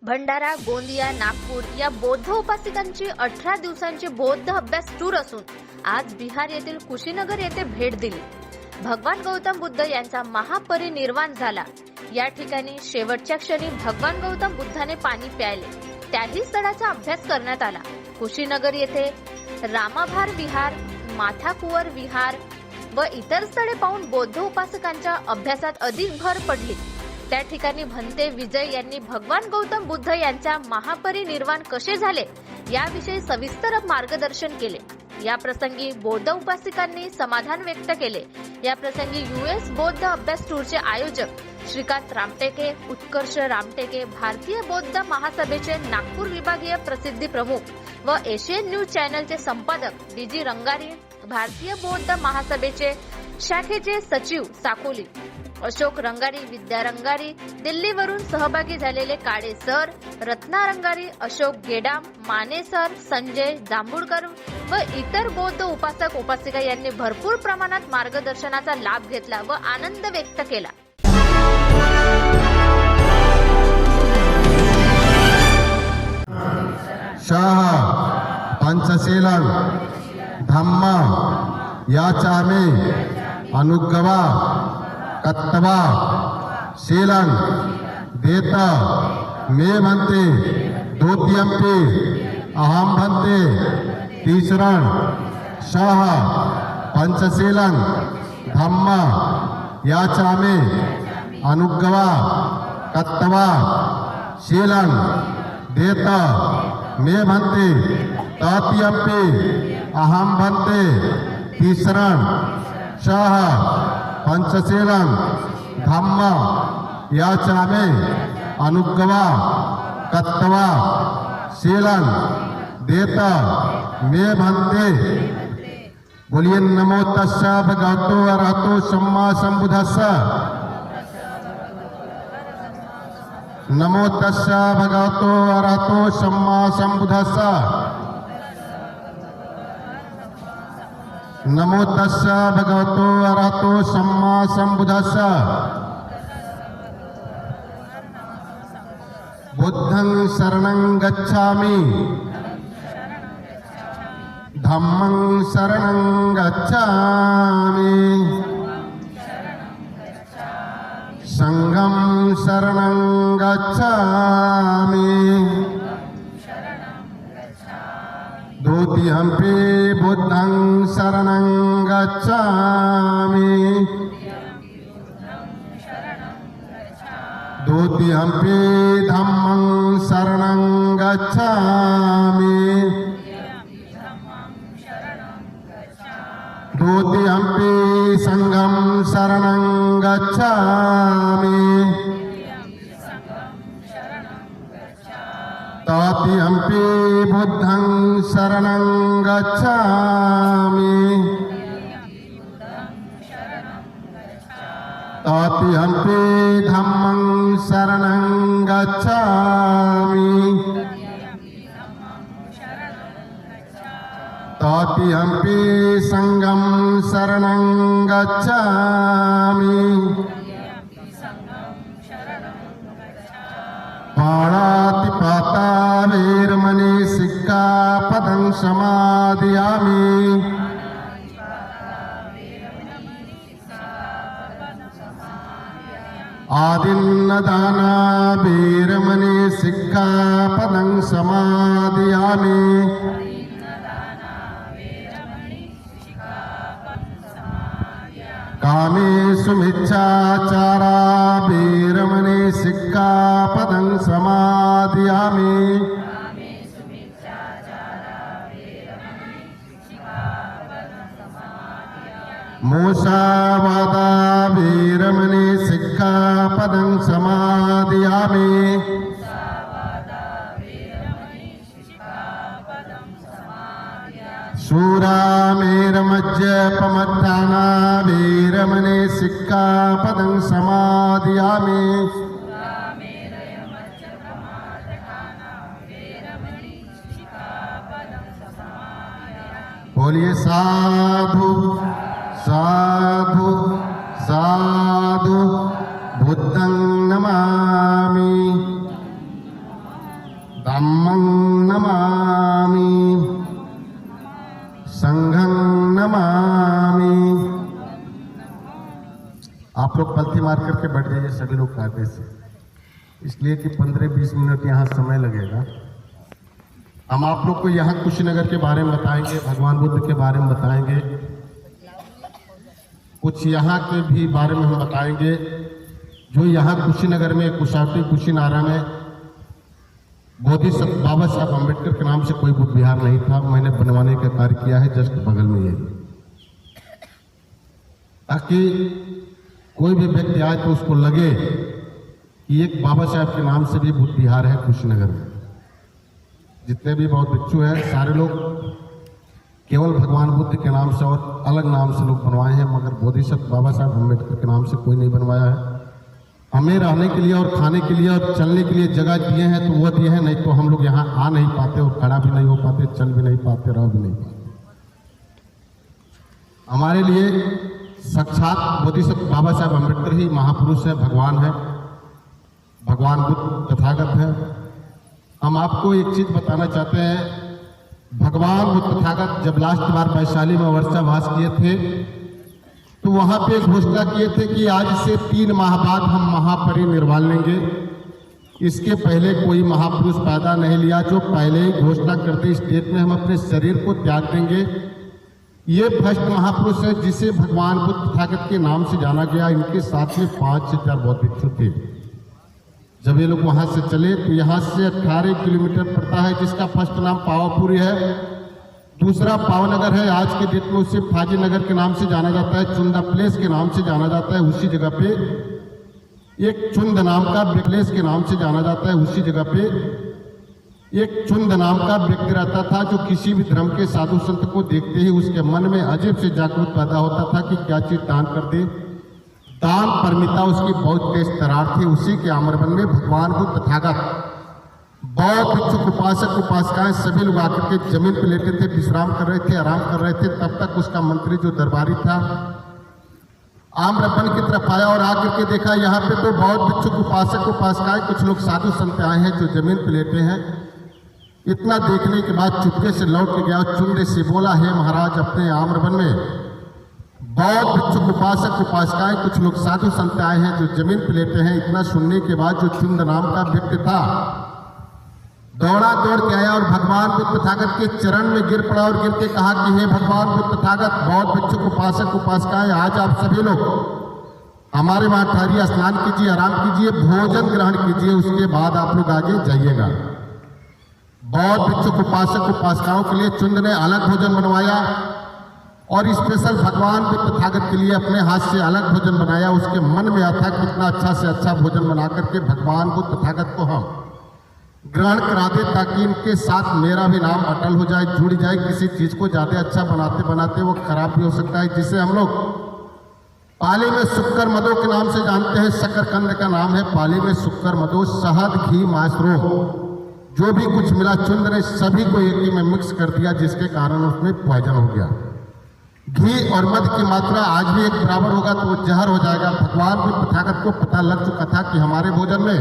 भंडारा, गोंदिया, नागपूर या बौद्ध उपासकांची 18 दिवसांची बौद्ध अभ्यास टूर असून आज बिहार येथील कुशीनगर येथे भेट दिली। भगवान गौतम बुद्ध यांचा महापरिनिर्वाण झाला। या ठिकाणी शेवटच्या क्षणी भगवान गौतम बुद्धाने पाणी प्यायले, त्याही स्थळाचा अभ्यास करण्यात आला। कुशीनगर येथे रामाभार विहार, माथाकुवर विहार व इतर स्थळे पाहून बौद्ध उपासकांच्या अभ्यासात अधिक भर पडली। त्या ठिकाणी भंते विजय यांनी भगवान गौतम बुद्ध यांच्या महापरिनिर्वाण कसे झाले याविषयी सविस्तर मार्गदर्शन केले। या प्रसंगी बौद्ध उपासकांनी समाधान व्यक्त केले। या प्रसंगी यूएस बौद्ध अभ्यास टूरचे आयोजक श्रीकांत रामटेके, उत्कर्ष रामटेके, भारतीय बौद्ध महासभेचे नागपूर विभागीय प्रसिद्धी प्रमुख व एशियन न्यूज चॅनलचे संपादक डीजी रंगारी, भारतीय बौद्ध महासभेचे शाखेचे सचिव साकोली अशोक रंगारी, विद्या रंगारी, दिल्लीवरून सहभागी झालेले काळे सर, रत्ना रंगारी, अशोक गेडाम, माने सर, संजय जांभूळकर व इतर बौद्ध उपासक उपासिका यांनी भरपूर प्रमाणात मार्गदर्शनाचा लाभ घेतला व आनंद व्यक्त केला। शाह पंचशीलन धम्म याचामे अनुगवा कत्तवा शीलन देता मे भन्ते द्वितीयम्पि अहम भन्ते तीसरण शाह पंचशीलन धम्म याचामे अनुगवा कत्तवा शीलन देता मे भन्ते तृतीयम्पि अहम भन्ते तीसरण शाह पंचशीलन धम्म याचामे अनुगवा कत्तवा शीलन देता मे भन्ते। बोलिए नमो तस्सा भगवतो अरहतो सम्मा संबुद्धस्सा। नमो तस्सा भगवतो अरहतो सम्मा संबुद्धस्सा। नमो तस्सा भगवतो अरहतो सम्मा संबुद्धस्सा। बुद्धं शरणं गच्छामि, धम्मं शरणं गच्छामि, संघं शरणं गच्छामि, द्वितीयम्पि बुद्धं शरणं गच्छामि, द्वितीयम्पि धम्मं शरणं गच्छामि, द्वितीयम्पि संघं शरणं गच्छामि, तृतीयम्पि बुद्धं शरणं गच्छामि, तृतीयम्पि धम्मं शरणं गच्छामि, तृतीयम्पि संघं शरणं गच्छामि, पाणातिपाता वेरमणि सिक्खापदं समादयामि, आदिन्नदाना वेरमणि सिक्खापदं समादयामि, कामेषु मिच्छाचारा वेरमणि सिक्खापदं समादयामि, मूषावादा वेरमणि सिक्खापदं समादयामि, शूरामेरमज्जपमट्ठाना वेरमणि सिक्खापदं समादयामि, बोलिए साधु साधु साधु बुद्धं नमामि धम्मं नमामि संघं नमामि। आप लोग पलथी मार करके बैठ जाइए सभी लोग कायदे से, इसलिए कि 15-20 मिनट यहाँ समय लगेगा। हम आप लोग को यहाँ कुशीनगर के बारे में बताएंगे, भगवान बुद्ध के बारे में बताएंगे, कुछ यहाँ के भी बारे में हम बताएंगे। जो यहाँ कुशीनगर में कुशावती कुशीनारा में बोधिसत्व बाबा साहब अम्बेडकर के नाम से कोई बुद्ध विहार नहीं था, मैंने बनवाने का कार्य किया है जस्ट बगल में यही, ताकि कोई भी व्यक्ति आए तो उसको लगे कि एक बाबा साहब के नाम से भी बुद्ध विहार है कुशीनगर में। जितने भी बौद्ध भिक्षु हैं सारे लोग केवल भगवान बुद्ध के नाम से और अलग नाम से लोग बनवाए हैं, मगर बोधिसत्व बाबा साहब अम्बेडकर के नाम से कोई नहीं बनवाया है। हमें रहने के लिए और खाने के लिए और चलने के लिए जगह दिए हैं तो वो दिए हैं, नहीं तो हम लोग यहाँ आ नहीं पाते और खड़ा भी नहीं हो पाते, चल भी नहीं पाते, रह भी नहीं पाते। हमारे लिए साक्षात बोधिसत्व बाबा साहब अम्बेडकर ही महापुरुष है, भगवान है, भगवान बुद्ध तथागत है। हम आपको एक चीज बताना चाहते हैं, भगवान बुद्ध तथागत जब लास्ट बार वैशाली में वर्षावास किए थे तो वहां पे घोषणा किए थे कि आज से 3 माह बाद हम महापरिनिर्वाण लेंगे। इसके पहले कोई महापुरुष पैदा नहीं लिया जो पहले ही घोषणा करते स्टेट में हम अपने शरीर को त्याग देंगे। ये फर्स्ट महापुरुष है जिसे भगवान बुद्ध तथागत के नाम से जाना गया। इनके साथ में 5 से 4 बौद्ध भिक्षु थे। जब ये लोग वहां से चले तो यहाँ से 18 किलोमीटर पड़ता है, जिसका फर्स्ट नाम पावापुरी है, दूसरा पावनगर है। आज के डेट में उसे फाजी नगर के नाम से जाना जाता है, चुंदा प्लेस के नाम से जाना जाता है। उसी जगह पे एक चुंद नाम का प्लेस के नाम से जाना जाता है। उसी जगह पे एक चुंद नाम का व्यक्ति रहता था जो किसी भी धर्म के साधु संत को देखते ही उसके मन में अजीब से जागरूक पैदा होता था कि क्या चीज दान कर दे। दान परमिता उसकी बहुत तेज तरार थी। उसी के आमरवन में भगवान बुद्ध तथागत बौद्ध भिक्षुक उपासक उपासिकाएं सभी लोग आकर के जमीन पर लेटे थे, विश्राम कर रहे थे, आराम कर रहे थे। तब तक उसका मंत्री जो दरबारी था आम्रवन की तरफ आया और आकर के देखा यहाँ पे तो बौद्ध भिक्षुक उपासक उपासिकाएं कुछ लोग साधु संत आए हैं जो जमीन पर लेटे हैं। इतना देखने के बाद चुपके से लौट के गया और चुंदे से बोला, हे महाराज, अपने आम्रवन में बौद्ध भिक्षुक उपासक उपासिकाएं कुछ लोग साधु संत आए हैं जो जमीन पर लेटे हैं। इतना सुनने के बाद जो चुंद नाम का व्यक्ति था दौड़ के आया और भगवान बुद्ध तथागत के चरण में गिर पड़ा और गिर के कहा कि हे भगवान बुद्ध तथागत, बौद्ध भिक्षुक उपासक उपासिकाएं, आज आप सभी लोग हमारे वहां ठहरिए, स्नान कीजिए, आराम कीजिए, भोजन ग्रहण कीजिए, उसके बाद आप लोग आगे जाइएगा। बौद्ध भिक्षुक उपासक उपासिकाओं के लिए चुंद ने अलग भोजन बनवाया और स्पेशल भगवान बुद्ध तथागत के लिए अपने हाथ से अलग भोजन बनाया। उसके मन में आता कितना अच्छा से अच्छा भोजन बना करके भगवान बुद्ध तथागत को हम ग्रहण करा दे, ताकि इनके साथ मेरा भी नाम अटल हो जाए, जुड़ जाए। किसी चीज को ज्यादा अच्छा बनाते बनाते वो खराब भी हो सकता है, जिसे हम लोग पाली में शुक्कर मदो के नाम से जानते हैं। शकरकंद का नाम है पाली में शुक्कर मदो। शहद, घी, माशरूम, जो भी कुछ मिला चुंद ने सभी को एक ही में मिक्स कर दिया, जिसके कारण उसमें पॉइजन हो गया। घी और मध की मात्रा आज भी एक बराबर होगा तो वो जहर हो जाएगा। भगवान बुद्ध तथागत को पता लग चुका था कि हमारे भोजन में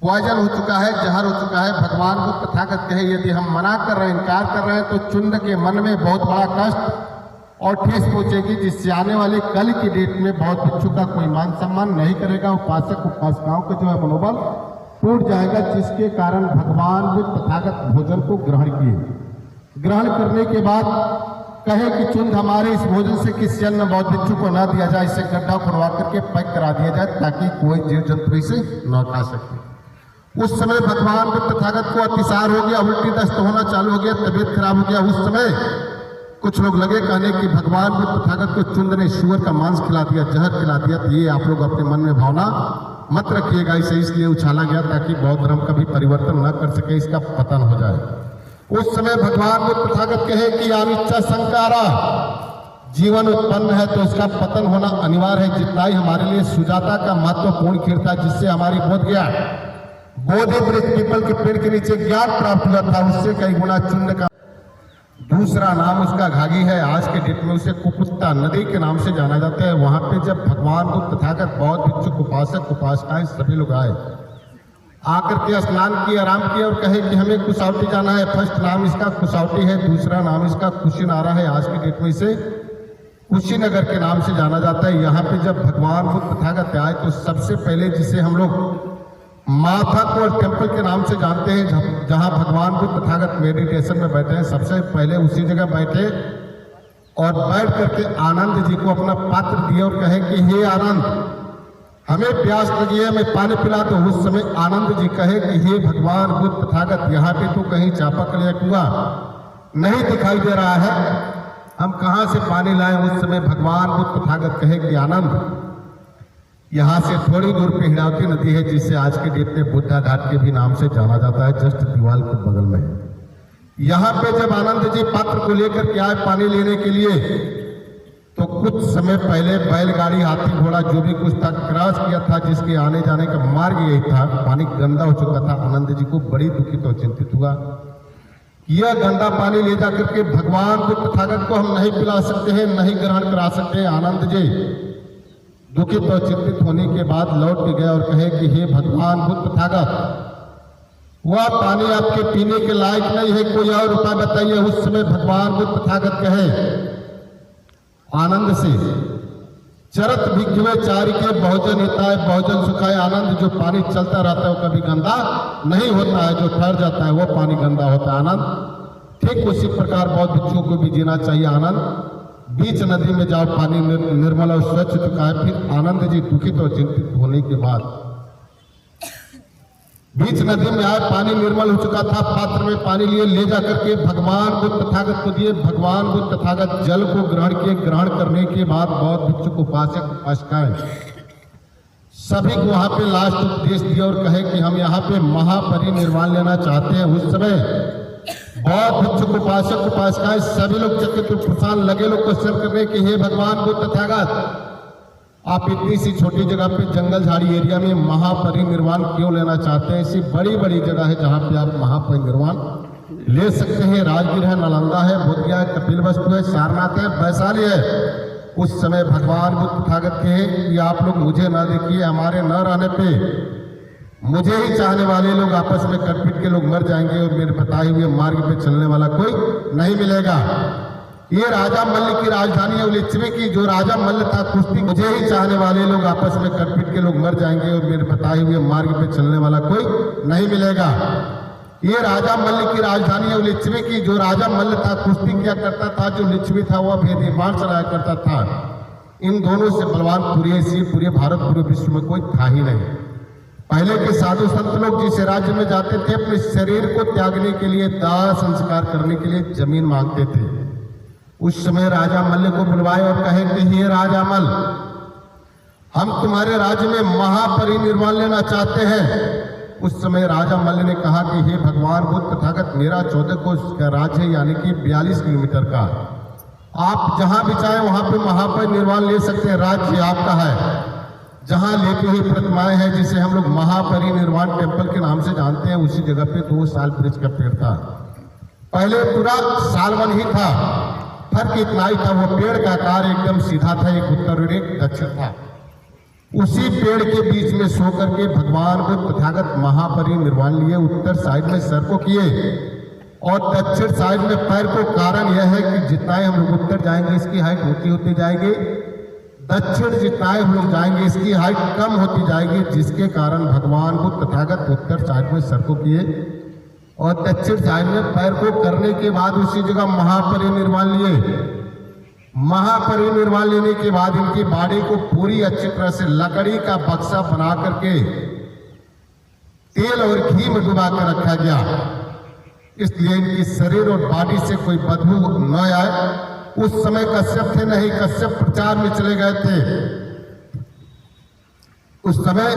पॉइजन हो चुका है, जहर हो चुका है। भगवान बुद्ध तथागत कहे यदि हम मना कर रहे हैं, इनकार कर रहे हैं, तो चुंद के मन में बहुत बड़ा कष्ट और ठेस पहुंचेगी, जिससे आने वाले कल की डेट में बौद्ध भिक्षु का कोई मान सम्मान नहीं करेगा। उपासक उपासिकाओं का जो है मनोबल टूट जाएगा, जिसके कारण भगवान बुद्ध तथागत भोजन को ग्रहण किए। ग्रहण करने के बाद कहे कि चुंद, हमारे इस भोजन से किसी अन्य बौद्ध भिक्षु को न दिया जाए, इसे गड्ढा खुदवा करके पैक करा दिया जाए ताकि कोई जीव जंतु इसे न खा सके। उस समय भगवान बुद्ध तथागत को अतिसार हो गया, उल्टी दस्त होना चालू हो गया, तबीयत खराब हो गया। उस समय कुछ लोग लगे कहने कि भगवान बुद्ध तथागत को चुंद ने शुअर का मांस खिला दिया, जहर खिला दिया। तो ये आप लोग अपने मन में भावना मत रखिएगा, इसे इसलिए उछाला गया ताकि बौद्ध धर्म का भी परिवर्तन न कर सके, इसका पतन हो जाए। उस समय भगवान बुद्ध तथागत कहे कि अनिच्छा संकारा, जीवन उत्पन्न है तो उसका पतन होना अनिवार्य है। जितना ही हमारे लिए सुजाता का महत्वपूर्ण कीर्ति था, जिससे हमारी बोध गया बोधि वृक्ष पीपल के पेड़ के नीचे ज्ञान प्राप्त हुआ था, उससे कई गुना चुंद का दूसरा नाम उसका घाघी है। आज के डेट में उसे कुपुत्ता नदी के नाम से जाना जाता है। वहां पे जब भगवान बुद्ध तथागत बौद्ध भिक्षुक उपासक उपासिकाएं सभी लोग आए, आकर के स्नान किए, आराम किए और कहे कि हमें कुशावटी जाना है। फर्स्ट नाम इसका कुशावटी है, दूसरा नाम इसका कुशीनारा है। आज की डेट में इसे कुशीनगर के नाम से जाना जाता है। यहाँ पे जब भगवान बुद्ध तथागत आए तो सबसे पहले जिसे हम लोग माथा को टेम्पल के नाम से जानते हैं, जहाँ भगवान बुद्ध तथागत मेडिटेशन में बैठे हैं, सबसे पहले उसी जगह बैठे और बैठ करके आनंद जी को अपना पात्र दिए और कहे कि हे आनंद, हमें प्यास लगी है, हमें पानी पिला। तो उस समय आनंद जी कहे कि हे भगवान बुद्ध तथागत, यहाँ पे तो कहीं चापाकल या कुआं नहीं दिखाई दे रहा है, हम कहाँ से पानी लाएं। उस समय भगवान बुद्ध तथागत कहे कि आनंद, यहाँ से थोड़ी दूर पे हिड़ावती नदी है, जिसे आज के डेट में बुद्धा घाट के भी नाम से जाना जाता है, जस्ट दीवार के बगल में। यहाँ पे जब आनंद जी पात्र को लेकर के आए पानी लेने के लिए, तो कुछ समय पहले बैलगाड़ी, हाथी, घोड़ा जो भी कुछ था क्रॉस किया था, जिसके आने जाने का मार्ग यही था। पानी गंदा हो चुका था। आनंद जी को बड़ी दुखित और चिंतित हुआ। यह गंदा पानी ले जाकर के भगवान बुद्ध तथागत को हम नहीं पिला सकते हैं, नहीं ग्रहण करा सकते हैं। आनंद जी दुखित और चिंतित होने के बाद लौट के गए और कहे कि हे भगवान बुद्ध तथागत, वह पानी आपके पीने के लायक नहीं है, कोई और उपाय बताइए। उस समय भगवान बुद्ध तथागत कहे आनंद से, चरत भिक्षुवे चारिके बहुजन हिताय बहुजन सुखाय। आनंद, जो पानी चलता रहता है वो कभी गंदा नहीं होता है, जो ठहर जाता है वो पानी गंदा होता है। आनंद, ठीक उसी प्रकार बौद्ध भिक्षुओं को भी जीना चाहिए। आनंद, बीच नदी में जाओ, पानी निर्मल और स्वच्छ चुका है। फिर आनंद जी दुखित और चिंतित होने के बाद बीच नदी में आए, पानी निर्मल हो चुका था, पात्र में पानी लिए, ले जाकर के भगवान बुद्ध तथागत को दिए। भगवान बुद्ध तथागत जल को ग्रहण किए। ग्रहण करने के बाद बौद्ध भिक्षुक उपासक उपासिकाएं सभी को वहां पे लास्ट उपदेश दिया और कहे कि हम यहाँ पे महापरिनिर्वाण लेना चाहते हैं। उस समय बौद्ध भिक्षुक उपासक उपासिकाएं सभी लोग चकित प्रसन्न लगे लोग क्वेश्चन करने कि हे भगवान बुद्ध तथागत, आप इतनी सी छोटी जगह पे जंगल झाड़ी एरिया में महापरिनिर्वाण क्यों लेना चाहते हैं? ऐसी बड़ी बड़ी जगह है जहाँ पे आप महापरिनिर्वाण ले सकते हैं। राजगीर है, नालंदा है, बोधगया है, कपिलवस्तु है, सारनाथ है, वैशाली है। उस समय भगवान बुद्ध तथागत कहे कि आप लोग मुझे न देखिए, हमारे न रहने पे मुझे ही चाहने वाले लोग आपस में कटपीट के लोग मर जाएंगे और मेरे बताए हुए मार्ग पे चलने वाला कोई नहीं मिलेगा। ये राजा मल्ल की राजधानी है उलिच्छवी की। जो राजा मल्ल था कुश्ती, मुझे ही चाहने वाले लोग आपस में कटपीट के लोग मर जाएंगे और मेरे बताए हुए मार्ग पे चलने वाला कोई नहीं मिलेगा। ये राजा मल्ल की राजधानी है उलिच्छवी की। जो राजा मल्ल था कुश्ती क्या करता था, जो लिच्छवी था वह भेदभाव चलाया करता था। इन दोनों से बलवान पूरे भारत पूरे विश्व में कोई था ही नहीं। पहले के साधु संत लोग जिस राज्य में जाते थे, अपने शरीर को त्यागने के लिए, दाह संस्कार करने के लिए जमीन मांगते थे। उस समय राजा मल्ल को बुलवाए और कहे कि हे राजा मल्ल, हम तुम्हारे राज्य में महापरिनिर्वाण लेना चाहते हैं। उस समय राजा मल्ल ने कहा कि हे भगवान बुद्ध तथागत, मेरा 14 कोस का राज्य है, यानी कि 42 किलोमीटर का। आप जहां भी चाहें वहां पे महापरिनिर्वाण ले सकते हैं। राज्य आपका है। जहां लेती हुई प्रतिमाएं हैं, जिसे हम लोग महापरिनिर्वाण टेम्पल के नाम से जानते हैं, उसी जगह पे 2 साल वृक्ष का पेड़ था। पहले पूरा सालवन ही था, फर्क इतना ही था, वो पेड़ का आकार एकदम सीधा था, एक उत्तर और एक दक्षिण था। उसी पेड़ के बीच में सो करके भगवान बुद्ध तथागत महापरिनिर्वाण लिए। उत्तर साइड में सर को किए और दक्षिण साइड में पैर को। कारण यह है कि जितना हम लोग उत्तर जाएंगे इसकी हाइट ऊंची होती जाएगी, दक्षिण जितना हम लोग जाएंगे इसकी हाइट कम होती जाएगी, जिसके कारण भगवान बुद्ध तथागत उत्तर साइड में सर को किए और दक्षिण साइड में पैर को करने के बाद उसी जगह महापरिनिर्वाण लिए। महापरिनिर्वाण लेने के बाद इनकी बॉडी को पूरी अच्छी तरह से लकड़ी का बक्सा बना करके तेल और घी में डुबा कर रखा गया, इसलिए इनकी शरीर और बॉडी से कोई बदबू न आए। उस समय कश्यप थे नहीं, कश्यप प्रचार में चले गए थे। उस समय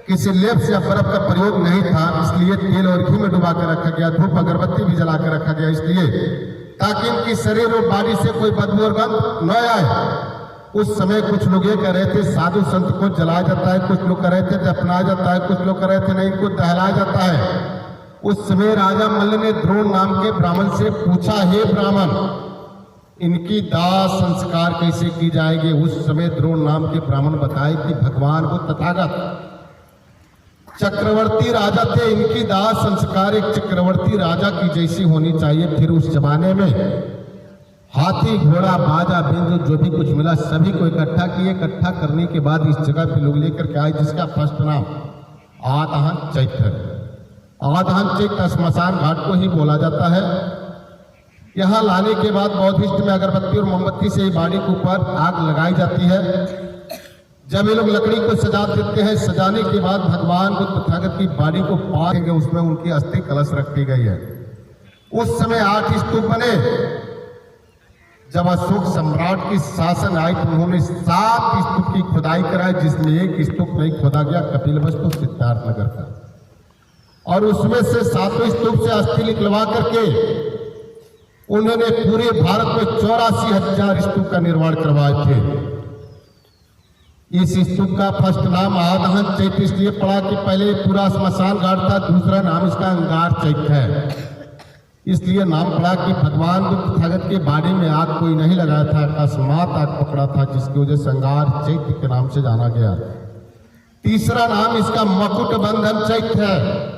किसी लेप या बर्फ का प्रयोग नहीं था, इसलिए तेल और घी में डुबा कर रखा गया। धूप अगरबत्ती भी जला कर रखा गया, इसलिए ताकि इनकी शरीर और बॉडी से कोई बदबू और गंध न आए। उस समय कुछ लोग ये कह रहे थे साधु संत को जलाया जाता है, कुछ लोग कह रहे थे दफनाया जाता है, कुछ लोग कह रहे थे नहीं इनको दहलाया जाता है। उस समय राजा मल्ल ने द्रोण नाम के ब्राह्मण से पूछा, हे ब्राह्मण, इनकी दाह संस्कार कैसे की जाएगी। उस समय द्रोण नाम के ब्राह्मण बताए कि भगवान वो तथागत चक्रवर्ती राजा थे, इनकी दाह संस्कार एक चक्रवर्ती राजा की जैसी होनी चाहिए। फिर उस जमाने में हाथी, घोड़ा, बाजा, बिंदु जो भी कुछ मिला सभी को इकट्ठा किए। इकट्ठा करने के बाद इस जगह पे लोग लेकर के आए, जिसका फर्स्ट नाम आदहन चैत्र। आदहन चैत्र स्मशान घाट को ही बोला जाता है। यहाँ लाने के बाद बौद्धिस्ट में अगरबत्ती और मोमबत्ती से बॉडी के ऊपर आग लगाई जाती है। जब ये लोग लकड़ी को सजा देते हैं, सजाने के बाद भगवान बुद्ध तथागत की बॉडी को पाएंगे, उसमें उनकी अस्थि कलश रखी गई है। उस समय 8 स्तूप बने। जब अशोक सम्राट की शासन आई तो उन्होंने 7 स्तूप की खुदाई कराई, जिसमें एक स्तूप नहीं खोदा गया, कपिलवस्तु सिद्धार्थनगर का। और उसमें से 7वें स्तूप से अस्थि निकलवा करके उन्होंने पूरे भारत में 84,000 स्तूप का निर्माण करवाए थे। इस स्तूप का फर्स्ट नाम आदहन चैत्य इसलिए पड़ा कि पहले पूरा स्मशान घाट था, दूसरा नाम इसका अंगार चैत्य है। इसलिए नाम पड़ा कि भगवान बुद्ध तथागत के बाड़ी में आग कोई नहीं लगाया था, अकस्मात आग पकड़ा था, जिसकी वजह से अंगार चैत्य के नाम से जाना गया। तीसरा नाम इसका मकुट बंधन चैत्य है।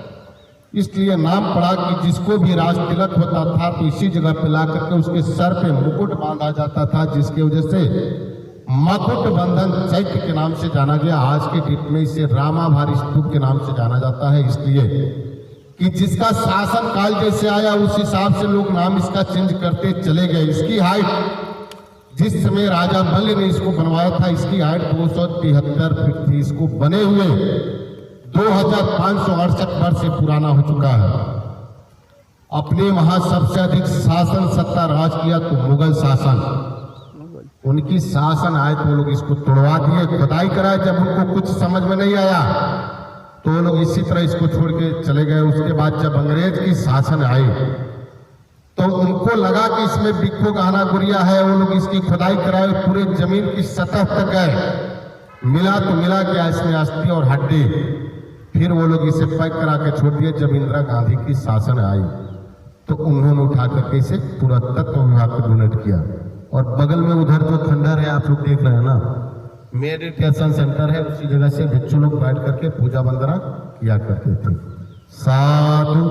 इसलिए नाम पड़ा कि जिसको भी राज तिलक होता था तो इसी जगह पे ला करके उसके सर पे मुकुट बांधा जाता था, जिसकी वजह से मकुट बंधन चैत्य के नाम से जाना गया। आज के डेट में इसे रामाभारी स्तूप के नाम से जाना जाता है, इसलिए कि जिसका शासन काल जैसे आया उस हिसाब से लोग नाम इसका चेंज करते चले गए। इसकी हाइट जिस समय राजा मल्ल ने इसको बनवाया था, इसकी हाइट 273 फीट थी। इसको बने हुए 2568 वर्ष से पुराना हो चुका है। अपने वहां सबसे अधिक शासन सत्ता राज किया तो मुगल शासन, उनकी शासन आए तो लोग इसको तोड़वा दिए, खुदाई कराए। जब उनको कुछ समझ में नहीं आया तो वो लोग इसी तरह इसको छोड़ के चले गए। उसके बाद जब अंग्रेज की शासन आई तो उनको लगा कि इसमें बिक्खो गहना गुड़िया है, वो लोग इसकी खुदाई कराए, पूरे जमीन की सतह तक गए। मिला तो मिला क्या इसमें अस्थि और हड्डी। फिर वो लोग इसे पैक करा के छोड़ दिए। जब इंदिरा गांधी की शासन आई तो उन्होंने उठा करके इसे पुरातत्व विभाग को डोनेट किया। और बगल में उधर जो खंडर है आप लोग देख रहे हैं ना, मेडिटेशन सेंटर है, उसी जगह से बच्चों लोग बैठ करके पूजा वंदना किया करते थे। साधु